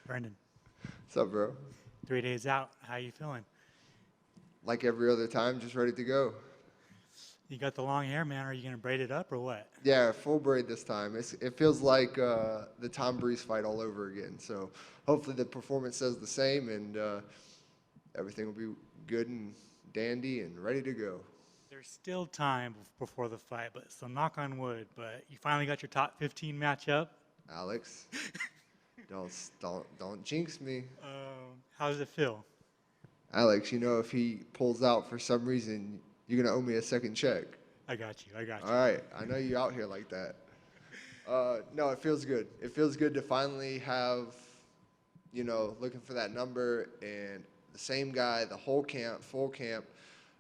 Brendan, What's up, bro? 3 days out. How you feeling? Like every other time, just ready to go. You got the long hair, man. Are you gonna braid it up or what? Yeah, full braid this time. It feels like the Tom Breeze fight all over again. So hopefully the performance says the same, and everything will be good and dandy and ready to go. There's still time before the fight, but so knock on wood. But you finally got your top 15 matchup. Alex, don't jinx me. How does it feel? Alex, if he pulls out for some reason, you're gonna owe me a second check. I got you. I got All you. right, I know you out here like that. No, it feels good. It feels good to finally have, looking for that number and the same guy, the whole camp, full camp,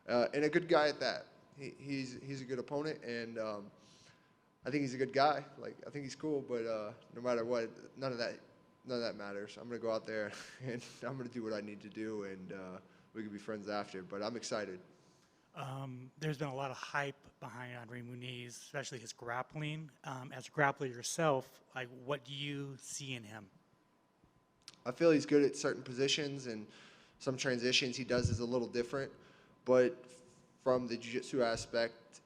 and a good guy at that. He's a good opponent, and I think he's a good guy. Like I think he's cool, but no matter what, none of that matters. I'm gonna go out there and I'm gonna do what I need to do, and we can be friends after. But I'm excited. There's been a lot of hype behind Andre Muniz, especially his grappling. As a grappler yourself, like what do you see in him? I feel he's good at certain positions, and some transitions he does is a little different. But from the jiu-jitsu aspect,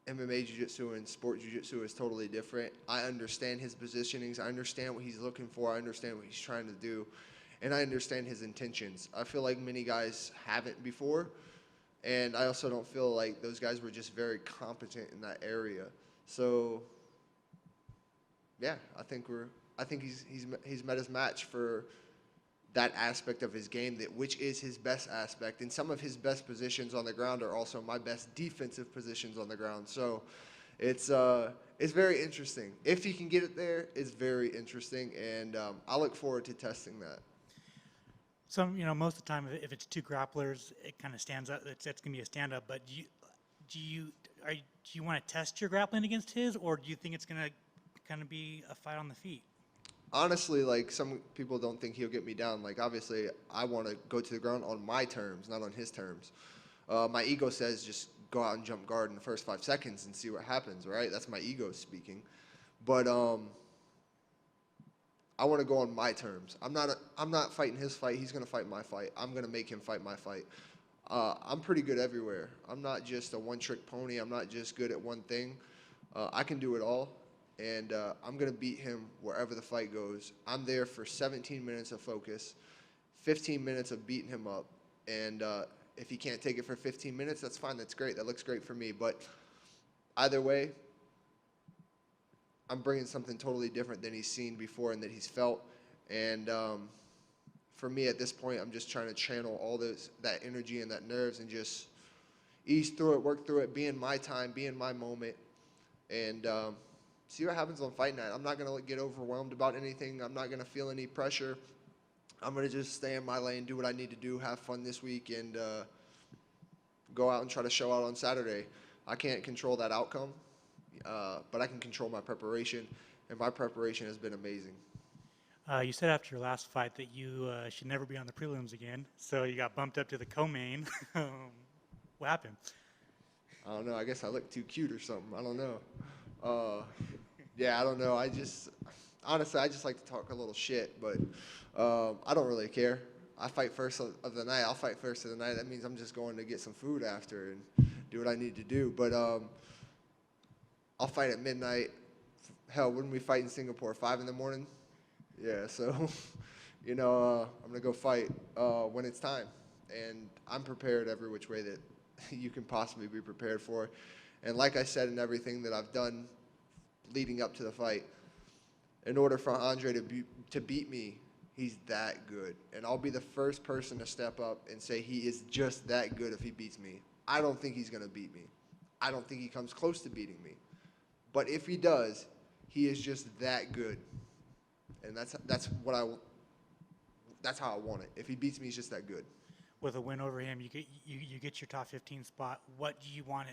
MMA jiu-jitsu and sport jiu-jitsu is totally different. I understand his positionings. I understand what he's looking for. I understand what he's trying to do. And I understand his intentions. I feel like many guys haven't before. And I also don't feel like those guys were just very competent in that area. So, yeah, I think he's met his match for that aspect of his game, which is his best aspect. And some of his best positions on the ground are also my best defensive positions on the ground. So it's very interesting. If he can get it there, it's very interesting, and I look forward to testing that. Most of the time, if it's two grapplers, it kind of stands up. It's gonna be a stand up. But do you want to test your grappling against his, or do you think it's gonna kind of be a fight on the feet? Honestly, like some people don't think he'll get me down. Like obviously, I want to go to the ground on my terms, not on his terms. My ego says just go out and jump guard in the first 5 seconds and see what happens. Right? That's my ego speaking. But I want to go on my terms. I'm not fighting his fight. He's gonna fight my fight. I'm gonna make him fight my fight. I'm pretty good everywhere. I'm not just a one-trick pony. I'm not just good at one thing. I can do it all, and I'm gonna beat him wherever the fight goes. I'm there for 17 minutes of focus, 15 minutes of beating him up, and if he can't take it for 15 minutes, that's fine. That's great. That looks great for me. But either way, I'm bringing something totally different than he's seen before and that he's felt. And for me at this point, I'm just trying to channel all that energy and that nerves and just ease through it, work through it, be in my time, be in my moment, and see what happens on fight night. I'm not going to get overwhelmed about anything. I'm not going to feel any pressure. I'm going to just stay in my lane, do what I need to do, have fun this week, and go out and try to show out on Saturday. I can't control that outcome. But I can control my preparation, and my preparation has been amazing. You said after your last fight that you should never be on the prelims again, so you got bumped up to the co-main. What happened? I don't know. I guess I look too cute or something. I don't know. Yeah, I don't know. Honestly, I just like to talk a little shit, but I don't really care. I fight first of the night. I'll fight first of the night. That means I'm just going to get some food after and do what I need to do. But I'll fight at midnight. Hell, wouldn't we fight in Singapore 5 in the morning? Yeah, so I'm gonna go fight when it's time, and I'm prepared every which way that you can possibly be prepared for. And like I said, in everything that I've done leading up to the fight, in order for Andre to beat me, he's that good, and I'll be the first person to step up and say he is just that good if he beats me. I don't think he's gonna beat me. I don't think he comes close to beating me. But if he does, he is just that good, and that's how I want it. If he beats me, he's just that good. With a win over him, you get your top 15 spot. What do you want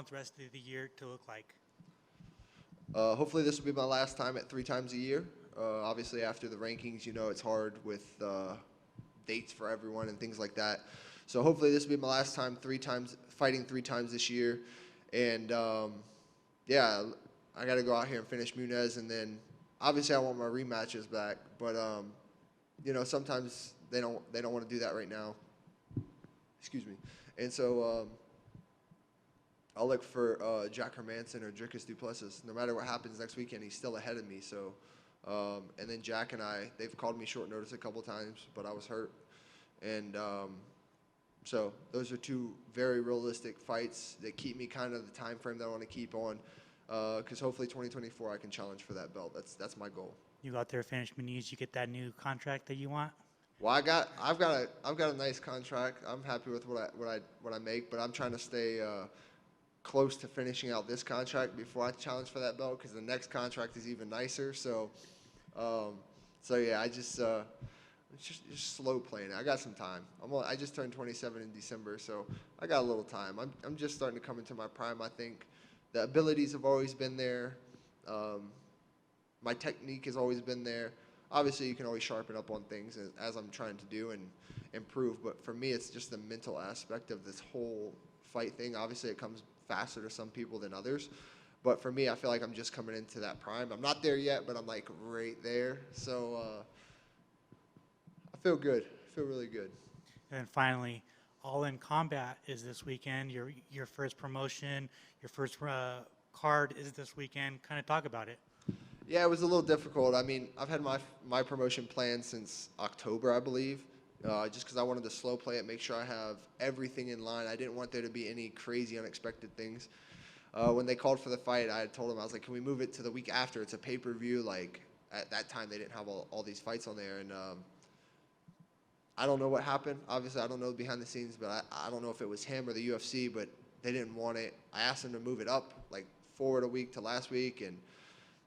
the rest of the year to look like? Hopefully, this will be my last time at 3 times a year. Obviously, after the rankings, it's hard with dates for everyone and things like that. So hopefully, this will be my last time fighting 3 times this year, and. Yeah, I got to go out here and finish Muniz and then obviously I want my rematches back, but you know, sometimes they don't want to do that right now. Excuse me. And so I'll look for Jack Hermanson or Dricus Duplessis. No matter what happens next weekend, he's still ahead of me. So, and then Jack and I, they've called me short notice a couple times, but I was hurt. And so those are two very realistic fights that keep me kind of the time frame that I want to keep on. Because hopefully 2024 I can challenge for that belt. That's my goal. You go out there, finish Muniz, you get that new contract that you want? Well, I've got a nice contract. I'm happy with what I make, but I'm trying to stay close to finishing out this contract before I challenge for that belt, because the next contract is even nicer. So, yeah, it's just slow playing. I got some time. I just turned 27 in December, so I got a little time. I'm just starting to come into my prime. I think the abilities have always been there. My technique has always been there. Obviously, you can always sharpen up on things as I'm trying to do and improve. But for me, it's just the mental aspect of this whole fight thing. Obviously, it comes faster to some people than others. But for me, I feel like I'm just coming into that prime. I'm not there yet, but I'm like right there. So I feel good. I feel really good. And then finally, All In Combat is this weekend. Your first promotion, your first card is this weekend. Kind of talk about it. Yeah, it was a little difficult. I mean, I've had my promotion planned since October, I believe, just because I wanted to slow play it, make sure I have everything in line. I didn't want there to be any crazy, unexpected things. When they called for the fight, I had told them, I was like, can we move it to the week after? It's a pay-per-view. Like, at that time, they didn't have all these fights on there. And I don't know what happened. Obviously, I don't know behind the scenes, but I don't know if it was him or the UFC, but they didn't want it. I asked them to move it up, like, forward a week to last week, and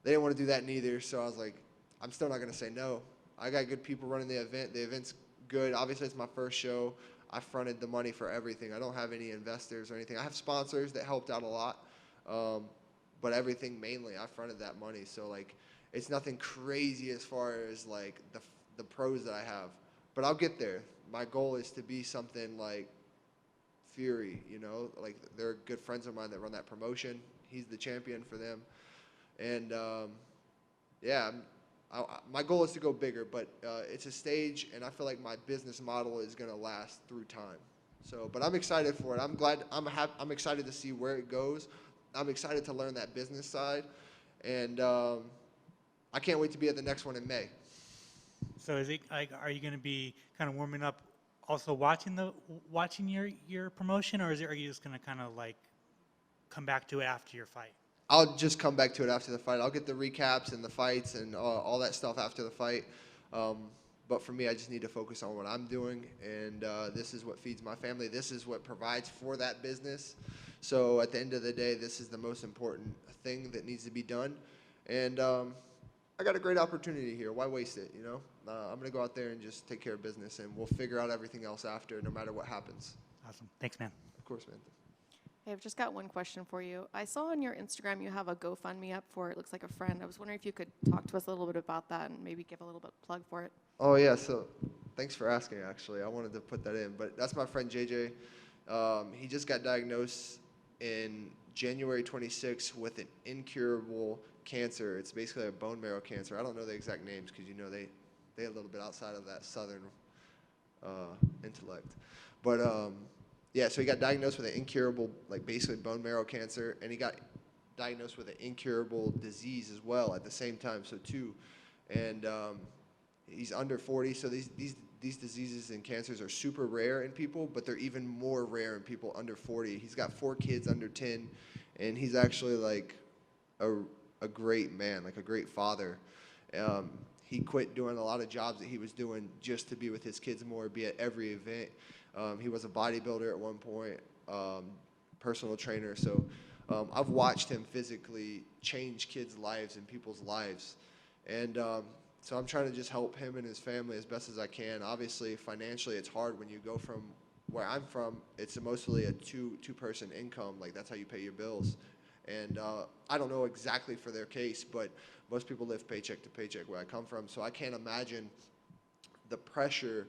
they didn't want to do that neither, so I was like, I'm still not going to say no. I got good people running the event. The event's good. Obviously, it's my first show. I fronted the money for everything. I don't have any investors or anything. I have sponsors that helped out a lot, but everything mainly, I fronted that money. So, like, it's nothing crazy as far as, like, the pros that I have. But I'll get there. My goal is to be something like Fury, you know? Like, they're good friends of mine that run that promotion. He's the champion for them. And yeah, my goal is to go bigger, but it's a stage, and I feel like my business model is going to last through time. So, but I'm excited for it. I'm excited to see where it goes. I'm excited to learn that business side, and I can't wait to be at the next one in May. So is it like, are you going to be kind of warming up, also watching your promotion, or are you just going to kind of like come back to it after your fight? I'll just come back to it after the fight. I'll get the recaps and the fights and all that stuff after the fight. But for me, I just need to focus on what I'm doing, and this is what feeds my family. This is what provides for that business. So at the end of the day, this is the most important thing that needs to be done. And I got a great opportunity here. Why waste it, you know? I'm going to go out there and just take care of business, and we'll figure out everything else after, no matter what happens. Awesome. Thanks, man. Of course, man. Hey, I've just got one question for you. I saw on your Instagram you have a GoFundMe up for, it looks like a friend. I was wondering if you could talk to us a little bit about that and maybe give a little bit of plug for it. Oh, yeah. So thanks for asking, actually. I wanted to put that in. But that's my friend JJ. He just got diagnosed in January 26th with an incurable cancer. It's basically a bone marrow cancer. I don't know the exact names because, you know, they're a little bit outside of that southern intellect. But yeah, so he got diagnosed with an incurable, like basically bone marrow cancer, and he got diagnosed with an incurable disease as well at the same time, so two. And he's under 40, so these diseases and cancers are super rare in people, but they're even more rare in people under 40. He's got 4 kids under 10, and he's actually like a great man, like a great father. He quit doing a lot of jobs that he was doing just to be with his kids more, be at every event. He was a bodybuilder at one point, personal trainer. So I've watched him physically change kids' lives and people's lives. And so I'm trying to just help him and his family as best as I can. Obviously, financially, it's hard when you go from where I'm from. It's mostly a two-person income. Like, that's how you pay your bills. And I don't know exactly for their case, but most people live paycheck to paycheck where I come from. So I can't imagine the pressure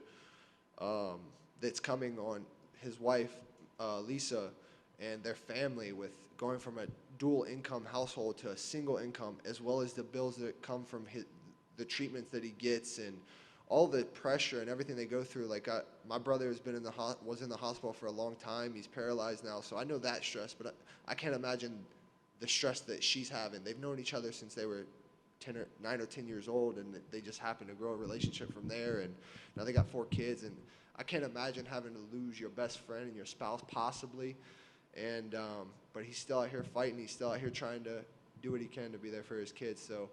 that's coming on his wife, Lisa, and their family with going from a dual income household to a single income, as well as the bills that come from the treatments that he gets and all the pressure and everything they go through. Like my brother has been was in the hospital for a long time. He's paralyzed now, so I know that stress. But I can't imagine the stress that she's having. They've known each other since they were 9 or 10 years old, and they just happened to grow a relationship from there. And now they got 4 kids, and I can't imagine having to lose your best friend and your spouse possibly. And but he's still out here fighting. He's still out here trying to do what he can to be there for his kids. So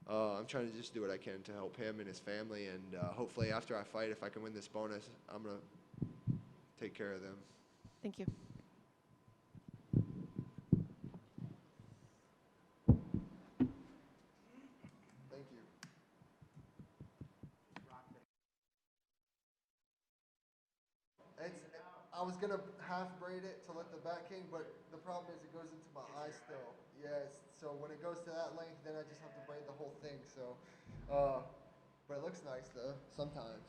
I'm trying to just do what I can to help him and his family. And hopefully after I fight, if I can win this bonus, I'm going to take care of them. Thank you. Thank you. I was going to half braid it to let the back hang, but the problem is it goes into my eye still. Yes. So when it goes to that length, then I just have to braid the whole thing. So, but it looks nice though, sometimes.